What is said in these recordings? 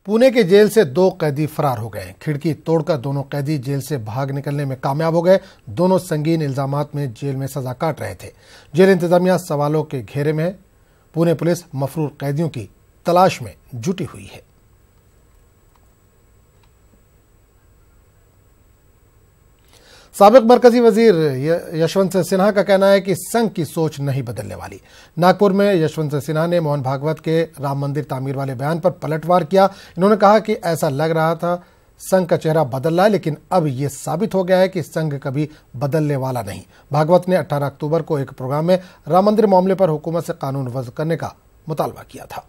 पुणे के जेल से 2 कैदी फरार हो गए। खिड़की तोड़कर दोनों कैदी जेल से भाग निकलने में कामयाब हो गए। दोनों संगीन इल्जामात में जेल में सजा काट रहे थे। जेल इंतजामिया सवालों के घेरे में है। पुणे पुलिस मफरूर कैदियों की तलाश में जुटी हुई है। साबिक मरकजी वजीर यशवंत सिन्हा का कहना है कि संघ की सोच नहीं बदलने वाली। नागपुर में यशवंत सिन्हा ने मोहन भागवत के राम मंदिर तामीर वाले बयान पर पलटवार किया। इन्होंने कहा कि ऐसा लग रहा था संघ का चेहरा बदल रहा है, लेकिन अब यह साबित हो गया है कि संघ कभी बदलने वाला नहीं। भागवत ने 18 अक्टूबर को एक प्रोग्राम में राम मंदिर मामले पर हुकूमत से कानून वज़् करने का मुतालबा किया था।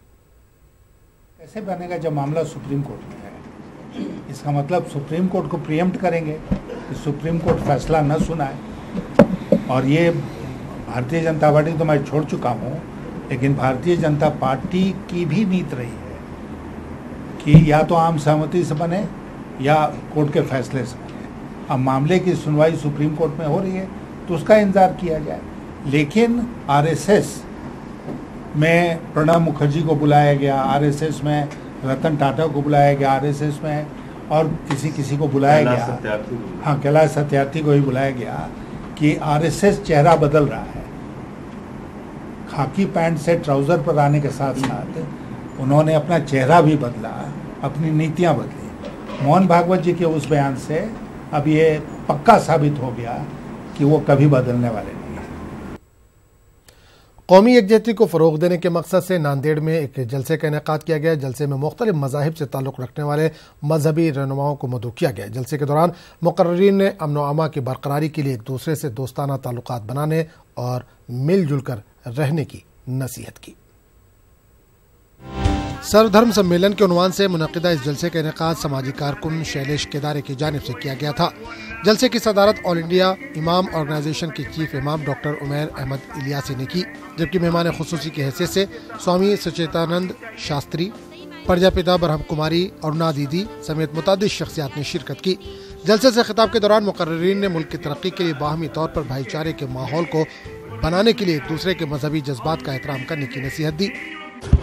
कैसे बनेगा जब मामला सुप्रीम कोर्ट में है? इसका मतलब सुप्रीम कोर्ट को प्रीएम्प्ट करेंगे कि सुप्रीम कोर्ट फैसला न सुनाए। और ये भारतीय जनता पार्टी तो मैं छोड़ चुका हूँ, लेकिन भारतीय जनता पार्टी की भी नीति रही है कि या तो आम सहमति से बने या कोर्ट के फैसले से बने। अब मामले की सुनवाई सुप्रीम कोर्ट में हो रही है तो उसका इंतजार किया जाए। लेकिन आरएसएस में प्रणब मुखर्जी को बुलाया गया, आरएसएस में रतन टाटा को बुलाया गया, आरएसएस में और किसी को बुलाया गया, हाँ कैलाश सत्यार्थी को ही बुलाया गया कि आरएसएस चेहरा बदल रहा है। खाकी पैंट से ट्राउजर पर आने के साथ साथ उन्होंने अपना चेहरा भी बदला, अपनी नीतियां बदली। मोहन भागवत जी के उस बयान से अब ये पक्का साबित हो गया कि वो कभी बदलने वाले नहीं। कौमी यकजहती को फ़रोग़ देने के मकसद से नांदेड़ में एक जलसे का इनेकाद किया गया। जलसे में मुख्तलिफ मज़ाहिब से ताल्लुक़ रखने वाले मजहबी रहनुमाओं को मदऊ किया गया। जलसे के दौरान मुक़र्ररीन ने अमन व अमा की बरकरारी के लिए एक दूसरे से दोस्ताना ताल्लुक़ात बनाने और मिलजुल कर रहने की नसीहत की। सर्वधर्म सम्मेलन के उन्वान से मुनक़िदा इस जलसे का इनेकाद समाजी कारकुन शैलेश केदारे की जानिब से किया गया था। जलसे की सदारत ऑल इंडिया इमाम ऑर्गेनाइजेशन के चीफ इमाम डॉक्टर उमैर अहमद इलियासी ने की, जबकि मेहमान खुसूसी की हैसियत से स्वामी सचेतानंद शास्त्री, प्रजापिता ब्रह्म कुमारी अरुणा दीदी समेत मुतादिद शख्सियात ने शिरकत की। जलसे से खिताब के दौरान मुक़र्ररीन ने मुल्क की तरक्की के लिए बाहमी तौर पर भाईचारे के माहौल को बनाने के लिए एक दूसरे के मजहबी जज्बात का एहतराम करने की नसीहत दी।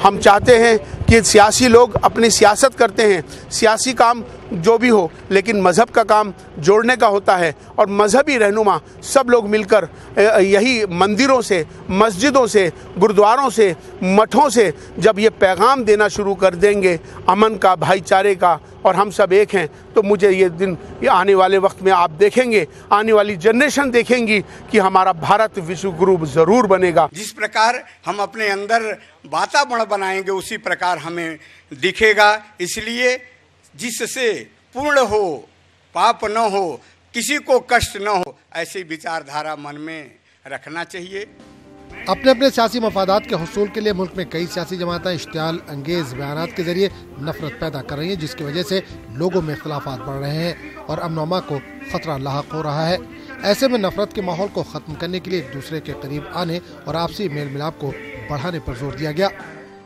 हम चाहते हैं कि सियासी लोग अपनी सियासत करते हैं, सियासी काम जो भी हो, लेकिन मज़हब का काम जोड़ने का होता है। और मजहबी रहनुमा सब लोग मिलकर यही मंदिरों से, मस्जिदों से, गुरुद्वारों से, मठों से जब ये पैगाम देना शुरू कर देंगे अमन का, भाईचारे का, और हम सब एक हैं, तो मुझे ये दिन आने वाले वक्त में आप देखेंगे, आने वाली जनरेशन देखेंगी कि हमारा भारत विश्व गुरु ज़रूर बनेगा। जिस प्रकार हम अपने अंदर वातावरण बनाएंगे उसी प्रकार हमें दिखेगा। इसलिए जिससे पूर्ण हो, पाप न हो, किसी को कष्ट न हो, ऐसी विचारधारा मन में रखना चाहिए। अपने अपने सियासी मफादात के हुसूल के लिए मुल्क में कई सियासी जमातें इश्तियाल अंगेज बयानात के जरिए नफरत पैदा कर रही हैं, जिसकी वजह से लोगों में इख्तिलाफात बढ़ रहे हैं और अमन व अमा को खतरा लाहक हो रहा है। ऐसे में नफरत के माहौल को खत्म करने के लिए एक दूसरे के करीब आने और आपसी मेल मिलाप को बढ़ाने पर जोर दिया गया।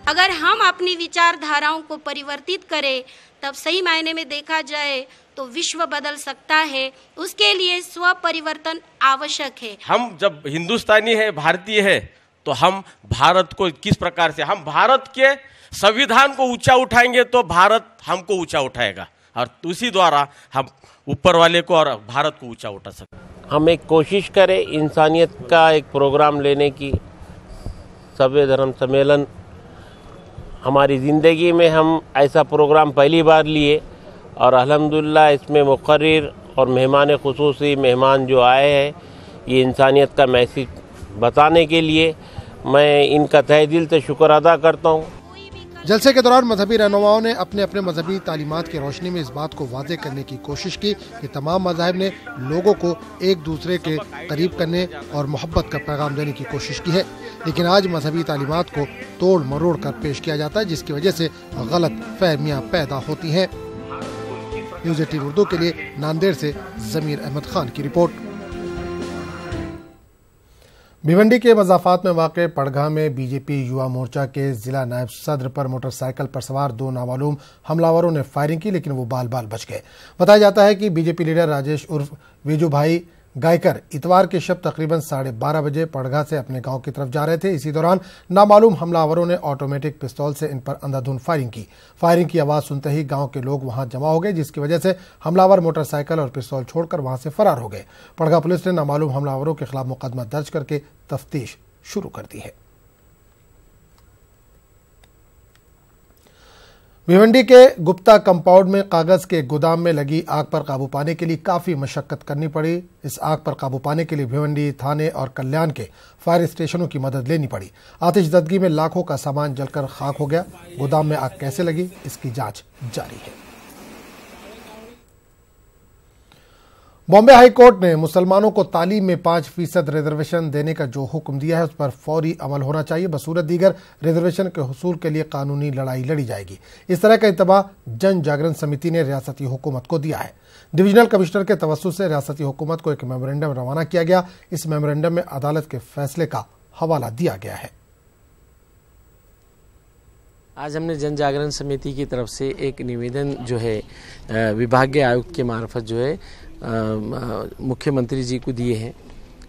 अगर हम अपनी विचारधाराओं को परिवर्तित करें, तब सही मायने में देखा जाए तो विश्व बदल सकता है। उसके लिए स्व परिवर्तन आवश्यक है। हम जब हिंदुस्तानी है, भारतीय है, तो हम भारत को किस प्रकार से, हम भारत के संविधान को ऊंचा उठाएंगे तो भारत हमको ऊंचा उठाएगा, और उसी द्वारा हम ऊपर वाले को और भारत को ऊंचा उठा सकते। हम एक कोशिश करें इंसानियत का एक प्रोग्राम लेने की। सभ्य धर्म सम्मेलन हमारी ज़िंदगी में हम ऐसा प्रोग्राम पहली बार लिए, और अल्हम्दुलिल्लाह इसमें मुक़र्रिर और मेहमान खुसूसी मेहमान जो आए हैं, ये इंसानियत का मैसेज बताने के लिए मैं इनका तहे दिल से शुक्र अदा करता हूँ। जलसे के दौरान मजहबी रहनुमाओं ने अपने अपने मजहबी तालीमात की रोशनी में इस बात को वाज़ेह करने की कोशिश की कि तमाम मज़ाहिब ने लोगों को एक दूसरे के करीब करने और मोहब्बत का पैगाम देने की कोशिश की है, लेकिन आज मजहबी तालीमात को तोड़ मरोड़ कर पेश किया जाता है, जिसकी वजह से गलत फहमियाँ पैदा होती हैं। न्यूज़ 18 उर्दू के लिए नांदेड़ से ज़मीर अहमद खान की रिपोर्ट। भिवंडी के मज़ाफ़ात में वाक़े पड़घा में बीजेपी युवा मोर्चा के जिला नायब सदर पर मोटरसाइकिल पर सवार 2 नामालूम हमलावरों ने फायरिंग की, लेकिन वो बाल बाल बच गए। बताया जाता है कि बीजेपी लीडर राजेश उर्फ वीजू भाई गायकर इतवार की शब तकरीबन 12:30 बजे पड़गा से अपने गांव की तरफ जा रहे थे। इसी दौरान नामालूम हमलावरों ने ऑटोमेटिक पिस्तौल से इन पर अंधाधुंध फायरिंग की। फायरिंग की आवाज सुनते ही गांव के लोग वहां जमा हो गए, जिसकी वजह से हमलावर मोटरसाइकिल और पिस्तौल छोड़कर वहां से फरार हो गए। पड़गा पुलिस ने नामालूम हमलावरों के खिलाफ मुकदमा दर्ज करके तफ्तीश शुरू कर दी है। भिवंडी के गुप्ता कंपाउंड में कागज के गोदाम में लगी आग पर काबू पाने के लिए काफी मशक्कत करनी पड़ी। इस आग पर काबू पाने के लिए भिवंडी थाने और कल्याण के फायर स्टेशनों की मदद लेनी पड़ी। आतिशदगी में लाखों का सामान जलकर खाक हो गया। गोदाम में आग कैसे लगी, इसकी जांच जारी है। बॉम्बे हाई कोर्ट ने मुसलमानों को तालीम में 5% रिजर्वेशन देने का जो हुक्म दिया है उस पर फौरी अमल होना चाहिए। बसूरत दीगर रिजर्वेशन के हुसूल के लिए कानूनी लड़ाई लड़ी जाएगी। इस तरह का इंतबाह जन जागरण समिति ने रियासती हुकूमत को दिया है। डिवीजनल कमिश्नर के तवस्सुस से रियासती हुकूमत को एक मेमोरेंडम रवाना किया गया। इस मेमोरेंडम में अदालत के फैसले का हवाला दिया गया है। आज हमने जन जागरण समिति की तरफ से एक निवेदन जो है विभागीय आयुक्त के मार्फत जो है मुख्यमंत्री जी को दिए हैं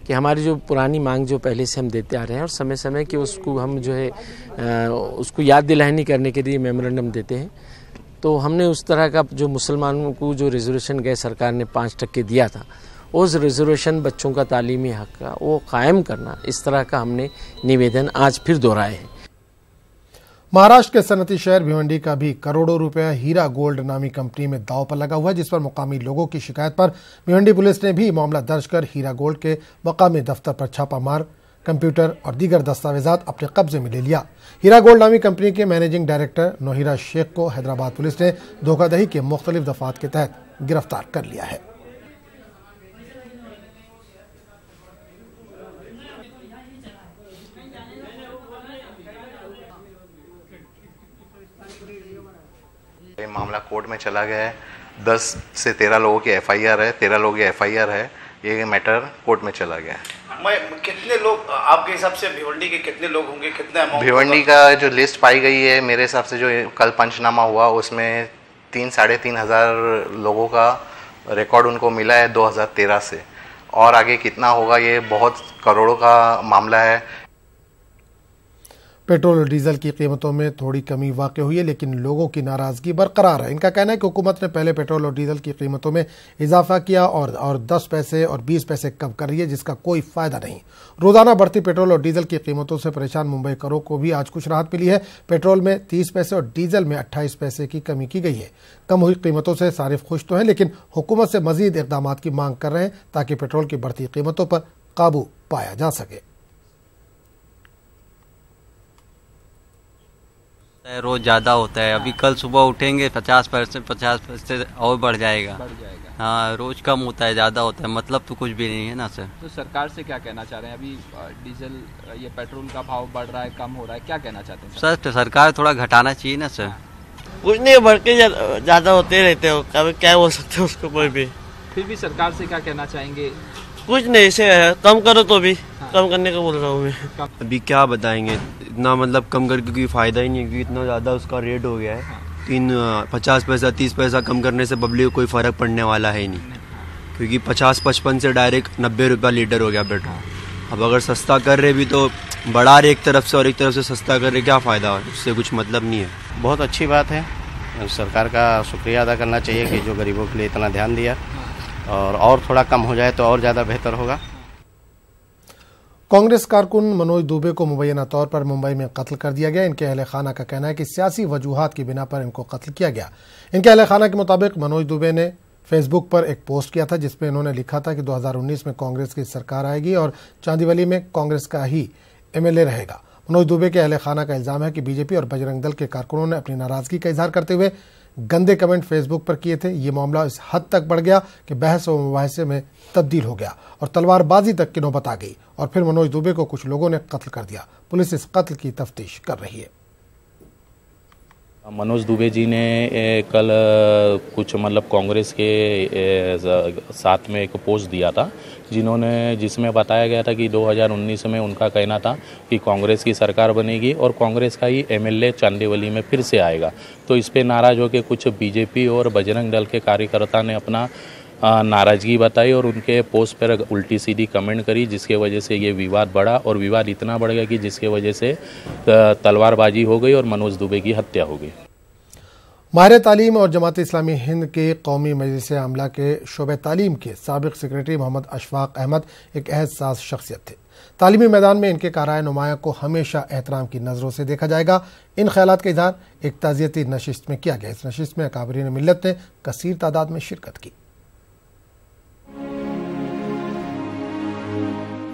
कि हमारी जो पुरानी मांग जो पहले से हम देते आ रहे हैं और समय समय के उसको हम जो है उसको याद दिलानी करने के लिए मेमोरेंडम देते हैं। तो हमने उस तरह का जो मुसलमानों को जो रिजर्वेशन गए सरकार ने 5% दिया था, उस रिजर्वेशन बच्चों का तालीमी हक का वो कायम करना, इस तरह का हमने निवेदन आज फिर दोहराए हैं। महाराष्ट्र के सनती शहर भिवंडी का भी करोड़ों रुपया हीरा गोल्ड नामी कंपनी में दांव पर लगा हुआ है, जिस पर मुकामी लोगों की शिकायत पर भिवंडी पुलिस ने भी मामला दर्ज कर हीरा गोल्ड के मुकामी दफ्तर पर छापा मार कंप्यूटर और दीगर दस्तावेजात अपने कब्जे में ले लिया। हीरा गोल्ड नामी कंपनी के मैनेजिंग डायरेक्टर नोहिरा शेख को हैदराबाद पुलिस ने धोखाधड़ी के मुख्तलिफ दफात के तहत गिरफ्तार कर लिया है। ये मामला कोर्ट में चला गया है। 10 से 13 लोगों की एफआईआर है, 13 लोगों की एफआईआर है। ये मैटर कोर्ट में चला गया है। कितने लोग आपके हिसाब से भिवंडी के कितने लोग होंगे, कितने अमाउंट? भिवंडी का जो लिस्ट पाई गई है, मेरे हिसाब से जो कल पंचनामा हुआ उसमें 3-3.5 हज़ार लोगों का रिकॉर्ड उनको मिला है 2013 से। और आगे कितना होगा, ये बहुत करोड़ों का मामला है। पेट्रोल और डीजल की कीमतों में थोड़ी कमी वाक़ हुई है, लेकिन लोगों की नाराजगी बरकरार है। इनका कहना है कि हुकूमत ने पहले पेट्रोल और डीजल की कीमतों में इजाफा किया और 10 पैसे और 20 पैसे कम कर रही है, जिसका कोई फायदा नहीं। रोजाना बढ़ती पेट्रोल और डीजल की कीमतों से परेशान मुंबई करों को भी आज कुछ राहत मिली है। पेट्रोल में 30 पैसे और डीजल में 28 पैसे की कमी की गई है। कम हुई कीमतों से सारिफ खुश तो हैं, लेकिन हुकूमत से मजीद इकदाम की मांग कर रहे हैं ताकि पेट्रोल की बढ़ती कीमतों पर काबू पाया जा सके। रोज ज़्यादा होता है। अभी कल सुबह उठेंगे 50 पैसे और बढ़ जाएगा। हाँ, रोज कम होता है, ज़्यादा होता है, मतलब तो कुछ भी नहीं है ना सर। तो सरकार से क्या कहना चाह रहे हैं? अभी डीजल ये पेट्रोल का भाव बढ़ रहा है, कम हो रहा है, क्या कहना चाहते हैं सर? तो सरकार थोड़ा घटाना चाहिए ना सर। कुछ नहीं, बढ़ के ज़्यादा होते रहते हो, कभी क्या बोल सकते हो उसको कोई भी। फिर भी सरकार से क्या कहना चाहेंगे? कुछ नहीं, इसे कम करो तो भी। हाँ। कम करने का बोल रहा हूँ मैं। अभी क्या बताएंगे, इतना मतलब कम करके कोई फ़ायदा ही नहीं है, क्योंकि इतना ज़्यादा उसका रेट हो गया है। हाँ। 50 पैसा 30 पैसा कम करने से पब्लिक को कोई फ़र्क पड़ने वाला है ही नहीं, क्योंकि 50-55 से डायरेक्ट 90 रुपया लीटर हो गया पेट्रोल। अब अगर सस्ता कर रहे भी तो बढ़ा रहे एक तरफ से और एक तरफ से सस्ता कर रहे, क्या फ़ायदा, उससे कुछ मतलब नहीं है। बहुत अच्छी बात है, सरकार का शुक्रिया अदा करना चाहिए कि जो गरीबों के लिए इतना ध्यान दिया, और थोड़ा कम हो जाए तो और ज़्यादा बेहतर होगा। कांग्रेस कारकुन मनोज दुबे को मुबैना तौर पर मुंबई में कत्ल कर दिया गया। इनके अहले खाना का कहना है कि सियासी वजूहात की बिना पर इनको कत्ल किया गया। इनके अहले खाना के मुताबिक मनोज दुबे ने फेसबुक पर एक पोस्ट किया था, जिसमें इन्होंने लिखा था कि 2019 में कांग्रेस की सरकार आएगी और चांदीवली में कांग्रेस का ही एमएलए रहेगा। मनोज दुबे के अहले खाना का इल्जाम है कि बीजेपी और बजरंग दल के कारकुनों ने अपनी नाराजगी का इजहार करते हुए गंदे कमेंट फेसबुक पर किए थे। ये मामला इस हद तक बढ़ गया कि बहस व मुबाहिसे में तब्दील हो गया और तलवारबाजी तक की नौबत आ गई और फिर मनोज दुबे को कुछ लोगों ने कत्ल कर दिया। पुलिस इस कत्ल की तफ्तीश कर रही है। मनोज दुबे जी ने कल कुछ मतलब कांग्रेस के साथ में एक पोस्ट दिया था, जिसमें बताया गया था कि 2019 में उनका कहना था कि कांग्रेस की सरकार बनेगी और कांग्रेस का ही एमएलए चांदीवली में फिर से आएगा। तो इस पे नाराज़ होकर कुछ बीजेपी और बजरंग दल के कार्यकर्ता ने अपना नाराज़गी बताई और उनके पोस्ट पर उल्टी सीधी कमेंट करी, जिसके वजह से ये विवाद बढ़ा और विवाद इतना बढ़ गया कि जिसके वजह से तलवारबाजी हो गई और मनोज दुबे की हत्या हो गई। माहिर तालीम और जमात इस्लामी हिंद के कौमी मजलिस आमला के शोबे तालीम के साबिक सेक्रेटरी मोहम्मद अशफाक अहमद एक एहसास शख्सियत थे। तालीमी मैदान में इनके काराए नुमाया को हमेशा एहतराम की नज़रों से देखा जाएगा। इन ख्यालात का इजहार एक ताज़ियती नशिस्त में किया गया। इस नशिस्त में अकाबरीन मिल्लत ने कसीर तादाद में शिरकत की।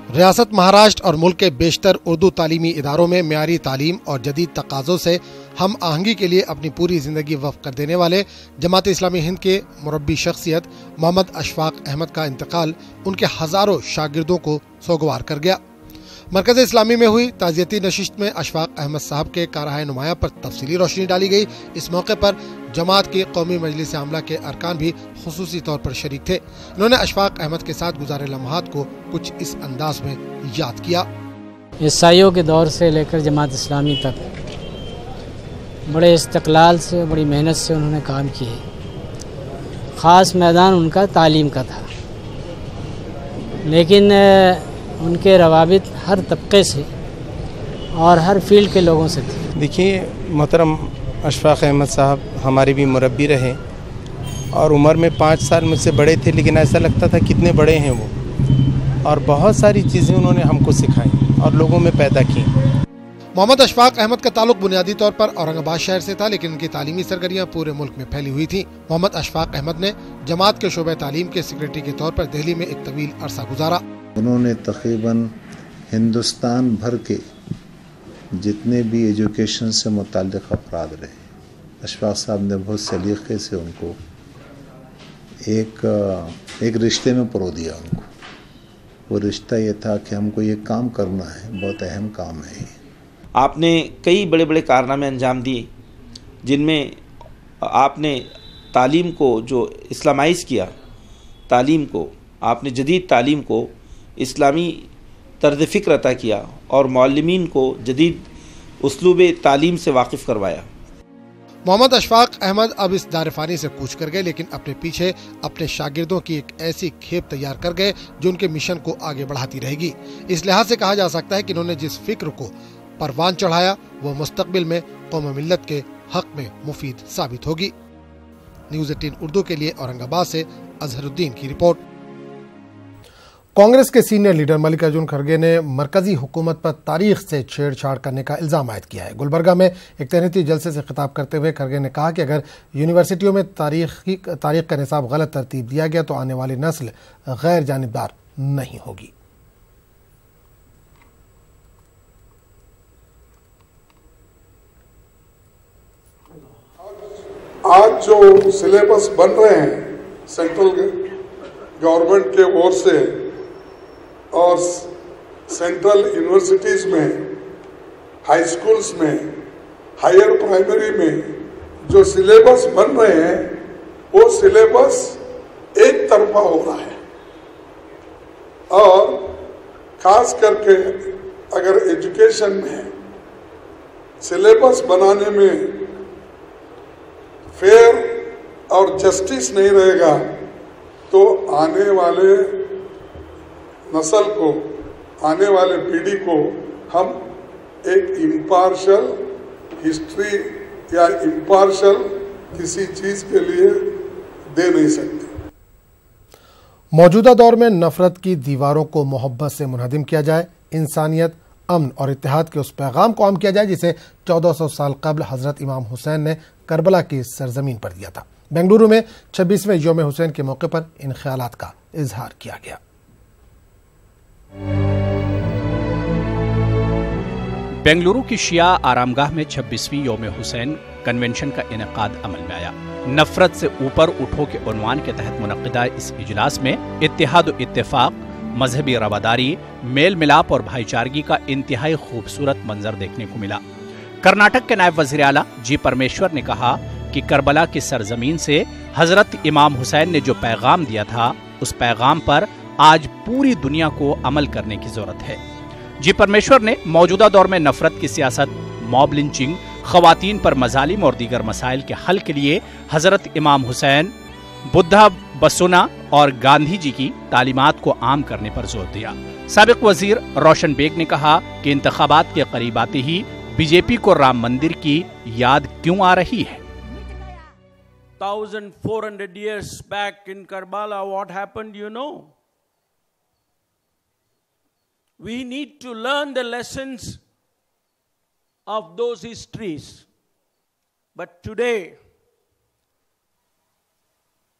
रियासत महाराष्ट्र और मुल्क के बेशतर उर्दू तालीमी इदारों में म्यारी तालीम और जदीद तकाज़ों से हम आहंगी के लिए अपनी पूरी ज़िंदगी वक्फ कर देने वाले जमात इस्लामी हिंद के मुरब्बी शख्सियत मोहम्मद अशफाक अहमद का इंतकाल उनके हज़ारों शागिर्दों को सोगवार कर गया। मरकज़ इस्लामी में हुई ताज़ियती नशिस्त में अशफाक अहमद साहब के कारहाय नुमाया पर तफसीली रोशनी डाली गई। इस मौके पर जमात के कौमी मजलिस आमला के अरकान भी खुसूसी तौर पर शरीक थे। इन्होंने अशफाक अहमद के साथ गुजारे लम्हात को कुछ इस अंदाज में याद किया। ईसाइयों के दौर से लेकर जमात इस्लामी तक बड़े इस्तक़लाल से, बड़ी मेहनत से उन्होंने काम किए। ख़ास मैदान उनका तालीम का था, लेकिन उनके रवाबित हर तबके से और हर फील्ड के लोगों से थे। देखिए, मोहतरम अशफाक अहमद साहब हमारे भी मुरब्बी रहे और उम्र में 5 साल मुझसे बड़े थे, लेकिन ऐसा लगता था कितने बड़े हैं वो, और बहुत सारी चीज़ें उन्होंने हमको सिखाई और लोगों में पैदा की। मोहम्मद अशफाक अहमद का ताल्लुक बुनियादी तौर पर औरंगाबाद शहर से था, लेकिन उनकी तालीमी सरगर्मियाँ पूरे मुल्क में फैली हुई थी। मोहम्मद अशफाक अहमद ने जमात के शोबे तालीम के सेक्रेटरी के तौर पर दिल्ली में एक तवील अरसा गुजारा। उन्होंने तकरीबन हिंदुस्तान भर के जितने भी एजुकेशन से मुताल्लिक़ अफराद रहे, अशफाक साहब ने बहुत सलीक़े से उनको एक रिश्ते में परो दिया। उनको वो रिश्ता ये था कि हमको ये काम करना है, बहुत अहम काम है। आपने कई बड़े बड़े कारनामे अंजाम दिए, जिनमें आपने तालीम को जो इस्लामाइज़ किया, तालीम को आपने जदीद तालीम को इस्लामी तर्ज़ फ़िक्र अता किया और मौल्लिमीन को जदीद उसलूब तालीम से वाकिफ़ करवाया। मोहम्मद अशफाक अहमद अब इस दारफ़ानी से कूच कर गए, लेकिन अपने पीछे अपने शागिर्दों की एक ऐसी खेप तैयार कर गए जो उनके मिशन को आगे बढ़ाती रहेगी। इस लिहाज से कहा जा सकता है कि इन्होंने जिस फिक्र को परवान चढ़ाया वो मुस्तकबिल में कौम मिल्लत के हक में मुफीद साबित होगी। न्यूज़ 18 उर्दू के लिए औरंगाबाद से अजहरुद्दीन की रिपोर्ट। कांग्रेस के सीनियर लीडर मल्लिकार्जुन खड़गे ने मरकजी हुकूमत पर तारीख से छेड़छाड़ करने का इल्जाम आयद किया है। गुलबर्गा में एक तहनीती जलसे से खिताब करते हुए खड़गे ने कहा कि अगर यूनिवर्सिटियों में तारीख का निसाब गलत तरतीब दिया गया तो आने वाली नस्ल गैर जानिबदार नहीं होगी। आज जो सिलेबस बन रहे हैं सेंट्रल गवर्नमेंट के ओर से और सेंट्रल यूनिवर्सिटीज़ में, हाई स्कूल्स में, हायर प्राइमरी में जो सिलेबस बन रहे हैं वो सिलेबस एक तरफा हो रहा है। और खास करके अगर एजुकेशन में सिलेबस बनाने में फेयर और जस्टिस नहीं रहेगा तो आने वाले नस्ल को, आने वाले पीढ़ी को हम एक इम्पार्शल हिस्ट्री या इम्पार्शल किसी चीज के लिए दे नहीं सकते। मौजूदा दौर में नफरत की दीवारों को मोहब्बत से मुनहदिम किया जाए, इंसानियत, अमन और इत्तेहाद के उस पैगाम को आम किया जाए जिसे 1400 साल कबल हजरत इमाम हुसैन ने करबला की सरजमीन पर दिया था। बेंगलुरु में 26वें यौम हुसैन के मौके पर इन ख्यालात का इजहार किया गया। बेंगलुरु की शिया आरामगाह में 26वीं यौम हुसैन कन्वेंशन का इनेकाद अमल में आया। नफरत से ऊपर उठो के उन्वान के तहत मुनक्किदा इस इजलास में इत्तेहाद व इत्तेफाक, मजहबी रवादारी, मेल मिलाप और भाईचारगी का इंतहाई खूबसूरत मंजर देखने को मिला। कर्नाटक के नायब वज़ीर आला जी परमेश्वर ने कहा कि करबला की सरजमीन से हजरत इमाम हुसैन ने जो पैगाम दिया था उस पैगाम पर आज पूरी दुनिया को अमल करने की जरूरत है। जी परमेश्वर ने मौजूदा दौर में नफरत की सियासत, मॉब लिंचिंग, खवातीन पर मजालिम और दीगर मसाइल के हल के लिए हजरत इमाम हुसैन, बुद्धा बसुना और गांधी जी की तालीमात को आम करने पर जोर दिया। साबिक वजीर रोशन बेग ने कहा कि इंतखाबात के करीब आते ही बीजेपी को राम मंदिर की याद क्यों आ रही है। 1400 years back in Karbala, what happened, you know? We need to learn the lessons of those histories. But today,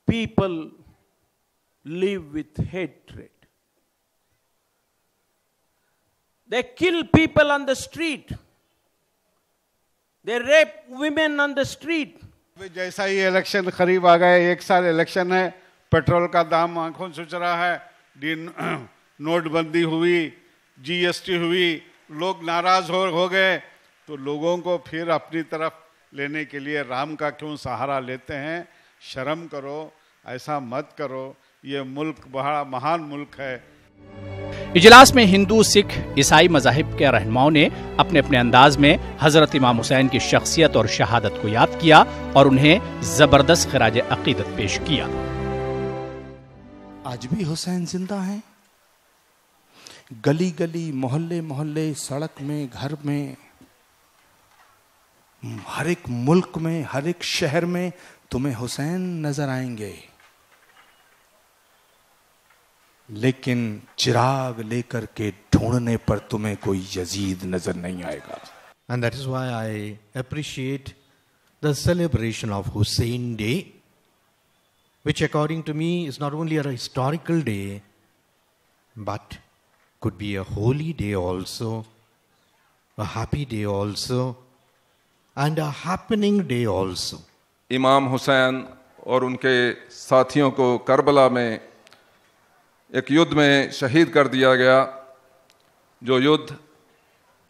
people live with hatred. They kill people on the street. They rape women on the street. जैसा ही election करीब आ गए, एक साल election है, petrol का दाम आंखों सुच रहा है, नोटबंदी हुई, जीएसटी हुई, लोग नाराज हो गए, तो लोगों को फिर अपनी तरफ लेने के लिए राम का क्यों सहारा लेते हैं। शर्म करो, ऐसा मत करो, ये मुल्क बड़ा महान मुल्क है। इजलास में हिंदू, सिख, ईसाई मज़ाहिब के रहनुमाओं ने अपने अपने अंदाज में हजरत इमाम हुसैन की शख्सियत और शहादत को याद किया और उन्हें जबरदस्त खिराज अकीदत पेश किया। आज भी हुसैन जिंदा हैं। गली गली, मोहल्ले मोहल्ले, सड़क में, घर में, हर एक मुल्क में, हर एक शहर में तुम्हें हुसैन नजर आएंगे, लेकिन चिराग लेकर के ढूंढने पर तुम्हें कोई यजीद नजर नहीं आएगा। And that is why I appreciate the celebration of Hussein Day, which according to me is not only a historical day, but could be a holy day also, a happy day also, and a happening day also. इमाम हुसैन और उनके साथियों को Karbala में एक युद्ध में शहीद कर दिया गया, जो युद्ध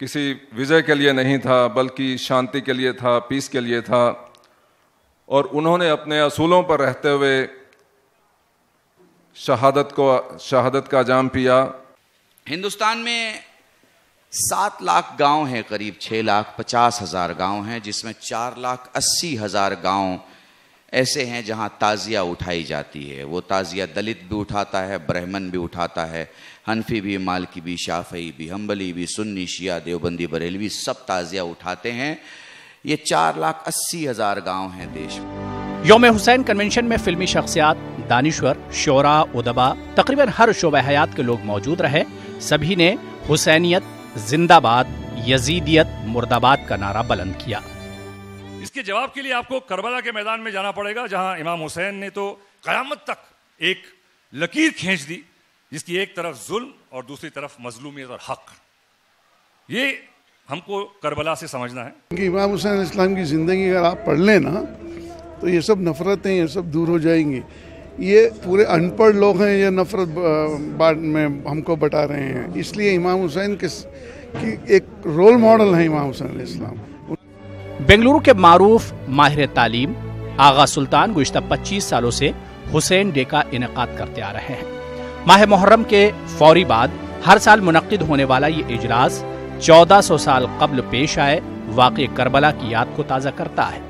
किसी विजय के लिए नहीं था बल्कि शांति के लिए था, पीस के लिए था, और उन्होंने अपने असूलों पर रहते हुए शहादत का जाम पिया। हिंदुस्तान में 7 लाख गांव हैं, करीब 6,50,000 गांव हैं, जिसमें 4,80,000 गांव ऐसे हैं जहां ताज़िया उठाई जाती है। वो ताज़िया दलित भी उठाता है, ब्राह्मण भी उठाता है, हनफी भी, मालिकी भी, शाफई भी, हम्बली भी, सुन्नी, शिया, देवबंदी, बरेलवी, सब ताज़िया उठाते हैं। ये 4,80,000 गांव हैं देश में। यौम हुसैन कन्वेंशन में फिल्मी शख्सियात, दानिश्वर, शोरा, उदबा, तकरीबन हर शोबा हयात के लोग मौजूद रहे। सभी ने हुसैनियत जिंदाबाद, यजीदियत मुर्दाबाद का नारा बुलंद किया। इसके जवाब के लिए आपको करबला के मैदान में जाना पड़ेगा, जहां इमाम हुसैन ने तो क़यामत तक एक लकीर खींच दी, जिसकी एक तरफ जुल्म और दूसरी तरफ मजलूमियत और हक। ये हमको करबला से समझना है कि इमाम हुसैन इस्लाम की ज़िंदगी अगर आप पढ़ लें ना, तो ये सब नफ़रतें, ये सब दूर हो जाएंगी। ये पूरे अनपढ़ लोग हैं, ये नफ़रत में हमको बता रहे हैं। इसलिए इमाम हुसैन की एक रोल मॉडल है इमाम हुसैन इस्लाम। बेंगलुरु के मारूफ माहिर तालीम आगा सुल्तान गुज़िश्ता 25 सालों से हुसैन डे का इनेकाद करते आ रहे हैं। माह मुहर्रम के फौरी बाद हर साल मुनक्किद होने वाला ये इजलास 1400 साल कब्ल पेश आए वाक़े करबला की याद को ताज़ा करता है।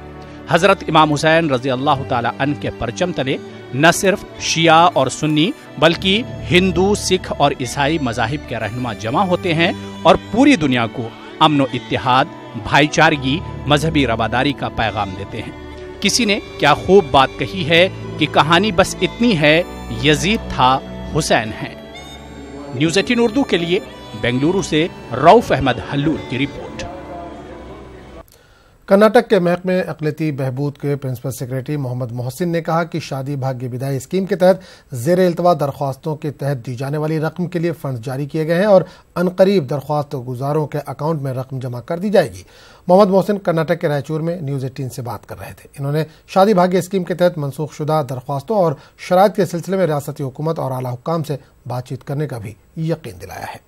हजरत इमाम हुसैन रज़ी अल्लाह ताला अन्हु के परचम तले न सिर्फ शिया और सुन्नी बल्कि हिंदू, सिख और ईसाई मज़ाहिब के रहनुमा जमा होते हैं और पूरी दुनिया को अमन व इत्तेहाद, भाईचारगी, मजहबी रवादारी का पैगाम देते हैं। किसी ने क्या खूब बात कही है कि कहानी बस इतनी है, यजीद था, हुसैन है। न्यूज़ 18 उर्दू के लिए बेंगलुरु से रऊफ अहमद हल्लूर की रिपोर्ट। कर्नाटक के महकमे अक़लियती बहबूद के प्रिंसिपल सेक्रेटरी मोहम्मद मोहसिन ने कहा कि शादी भाग्य विदाई स्कीम के तहत ज़ेर इल्तवा दरख्वास्तों के तहत दी जाने वाली रकम के लिए फंड जारी किए गए हैं और अनकरीब दरख्वास्त गुजारों के अकाउंट में रकम जमा कर दी जाएगी। मोहम्मद मोहसिन कर्नाटक के रायचूर में न्यूज़ 18 से बात कर रहे थे। इन्होंने शादी भाग्य स्कीम के तहत मनसूख शुदा दरख्वास्तों और शराइत के सिलसिले में रियासती हुकूमत और आला हुक्काम से बातचीत करने का भी यकीन दिलाया है।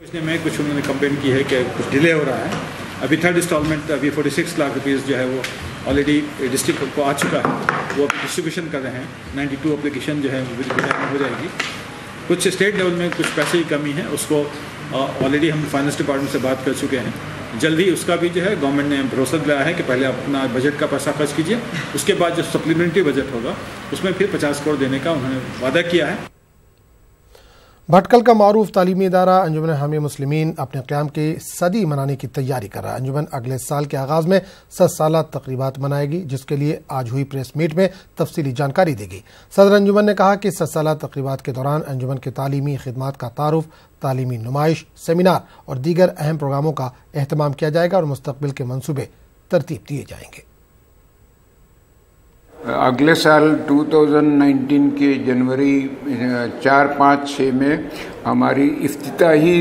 में कुछ उन्होंने कंप्लेन की है कि कुछ डिले हो रहा है। अभी 3rd इंस्टॉलमेंट अभी 46 लाख रुपीज़ जो है वो ऑलरेडी डिस्ट्रिक्ट को आ चुका है, वो अभी डिस्ट्रीब्यूशन कर रहे हैं। 92 एप्लीकेशन जो है वो हो जाएगी। कुछ स्टेट लेवल में कुछ पैसे की कमी है, उसको ऑलरेडी हम फाइनेंस डिपार्टमेंट से बात कर चुके हैं जल्द ही उसका भी जो है गवर्नमेंट ने भरोसा दिलाया है कि पहले अपना बजट का पैसा खर्च कीजिए, उसके बाद जो सप्लीमेंट्री बजट होगा उसमें फिर 50 करोड़ देने का उन्होंने वादा किया है। भटकल का मारूफ तालीमी इदारा अंजुमन हामी मुस्लिमीन अपने क़याम की सदी मनाने की तैयारी कर रहा है। अंजुमन अगले साल के आगाज़ में 100 साला तकरीबात मनाएगी, जिसके लिए आज हुई प्रेस मीट में तफसीली जानकारी देगी। सदर अंजुमन ने कहा कि 100 साला तकरीबात के दौरान अंजुमन के तालीमी खिदमात का तारुफ, तालीमी नुमाइश, सेमिनार और दीगर अहम प्रोग्रामों का एहतमाम किया जाएगा और मुस्तकबिल के मंसूबे तरतीब दिए जाएंगे। अगले साल 2019 के जनवरी 4, 5, 6 में हमारी इफ्तिताही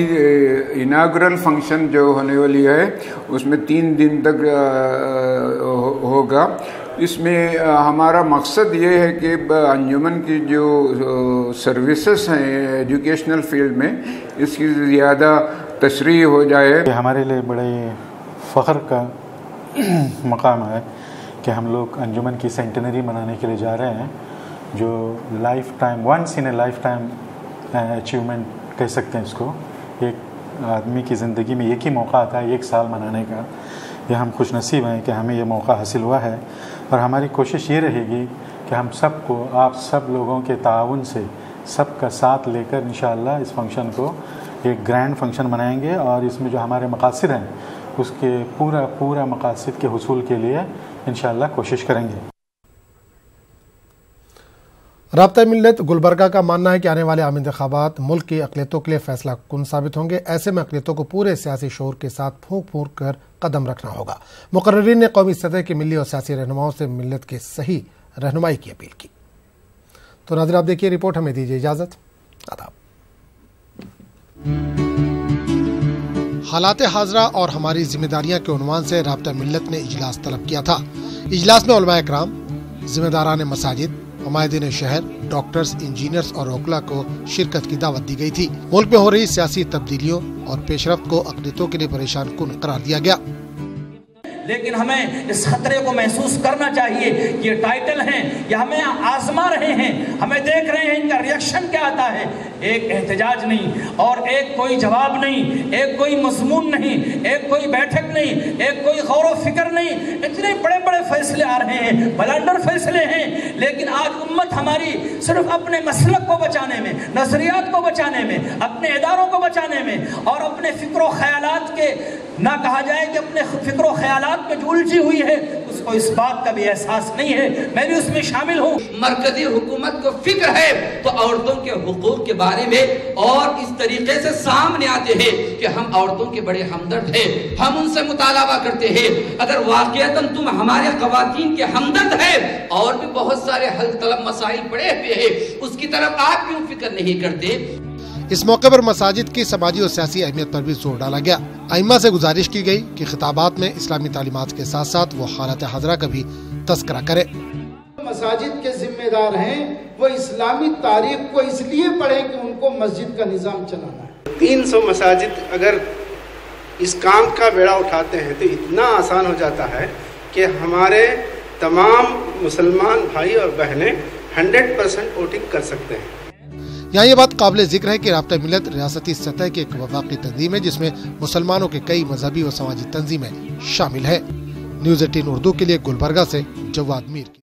इनागुरल फंक्शन जो होने वाली है उसमें 3 दिन तक होगा। इसमें हमारा मकसद ये है कि अंजुमन की जो सर्विसेज हैं एजुकेशनल फील्ड में इसकी ज़्यादा तशरीह हो जाए। हमारे लिए बड़े फ़ख्र का मकाम है कि हम लोग अंजुमन की सेंटेनरी मनाने के लिए जा रहे हैं, जो lifetime, once in a lifetime achievement कह सकते हैं इसको। एक आदमी की ज़िंदगी में एक ही मौका आता है 1 साल मनाने का। ये हम खुश नसीब हैं कि हमें ये मौका हासिल हुआ है और हमारी कोशिश ये रहेगी कि हम सबको, आप सब लोगों के ताउन से, सबका साथ लेकर इंशाअल्लाह इस फंक्शन को एक ग्रैंड फंक्शन मनाएंगे और इसमें जो हमारे मकासद हैं उसके पूरा मकासद के हुसूल के लिए इंशाअल्लाह कोशिश करेंगे। राब्ता मिल्लत गुलबर्गा का मानना है कि आने वाले आम इंतखाबात मुल्क की अक़लियतों के लिए फैसला कुन साबित होंगे। ऐसे में अक़लियतों को पूरे सियासी शऊर के साथ फूंक फूंक कर कदम रखना होगा। मुकर्रिरीन ने कौमी सतह के मिली और सियासी रहनुमाओं से मिल्लत के सही रहनुमाई की अपील की। तो नाज़रीन, आप देखिए रिपोर्ट, हमें दीजिए इजाज़त। आदाब। हालात हाज़रा और हमारी जिम्मेदारियां के उन्वान से राब्ता मिल्लत ने इजलास तलब किया था। इजलास में उलमाए कराम, जिम्मेदारान मसाजिद, नुमाइंदीन शहर, डॉक्टर्स, इंजीनियर्स और वकला को शिरकत की दावत दी गई थी। मुल्क में हो रही सियासी तब्दीलियों और पेशरफ्त को अक़लियतों के लिए परेशान कुन करार दिया गया। लेकिन हमें इस खतरे को महसूस करना चाहिए कि ये टाइटल हैं, ये हमें आजमा रहे हैं, हमें देख रहे हैं इनका रिएक्शन क्या आता है। एक एहतजाज नहीं और एक कोई जवाब नहीं, एक कोई मजमून नहीं, एक कोई बैठक नहीं, एक कोई गौर व फिक्र नहीं। इतने बड़े बड़े फैसले आ रहे हैं, बलंदर फैसले हैं, लेकिन आज उम्मत हमारी सिर्फ अपने मसलक को बचाने में, नजरियात को बचाने में, अपने इदारों को बचाने में और अपने फिक्र व ख्यालात के, ना कहा जाए कि अपने फिक्र व ख्यालात में जो उलझी हुई है उसको इस बात का भी एहसास नहीं है। मैं भी उसमें शामिल हूँ। मरकजी हुकूमत को फिक्र है तो औरतों के हुकूक के बारे में और इस तरीके से सामने आते हैं कि हम औरतों के बड़े हमदर्द हैं, हम उनसे मुतालबा करते हैं। अगर वाकईतन तुम हमारे ख़वातीन के हमदर्द है और भी बहुत सारे हल तलब मसाइल पड़े हुए हैं, उसकी तरफ आप क्यों फिक्र नहीं करते। इस मौके पर मसाजिद की समाजी और सियासी अहमियत पर भी जोर डाला गया। अइम्मा से गुजारिश की गई कि खिताबात में इस्लामी तालीमात के साथ साथ वो हालत हाज़रा का भी तस्करा करे। मसाजिद के जिम्मेदार हैं, वो इस्लामी तारीख को इसलिए पढ़ें कि उनको मस्जिद का निज़ाम चलाना है। 300 मसाजिद अगर इस काम का बेड़ा उठाते हैं तो इतना आसान हो जाता है कि हमारे तमाम मुसलमान भाई और बहनें 100% वोटिंग कर सकते हैं। यहाँ ये बात काबिल जिक्र है कि राब्ता मिल्लत रियासती सतह की एक वफाकी तंजीम है जिसमें मुसलमानों के कई मजहबी व समाजी तंजीमें शामिल है। न्यूज़ 18 उर्दू के लिए गुलबर्गा से जवाद मीर।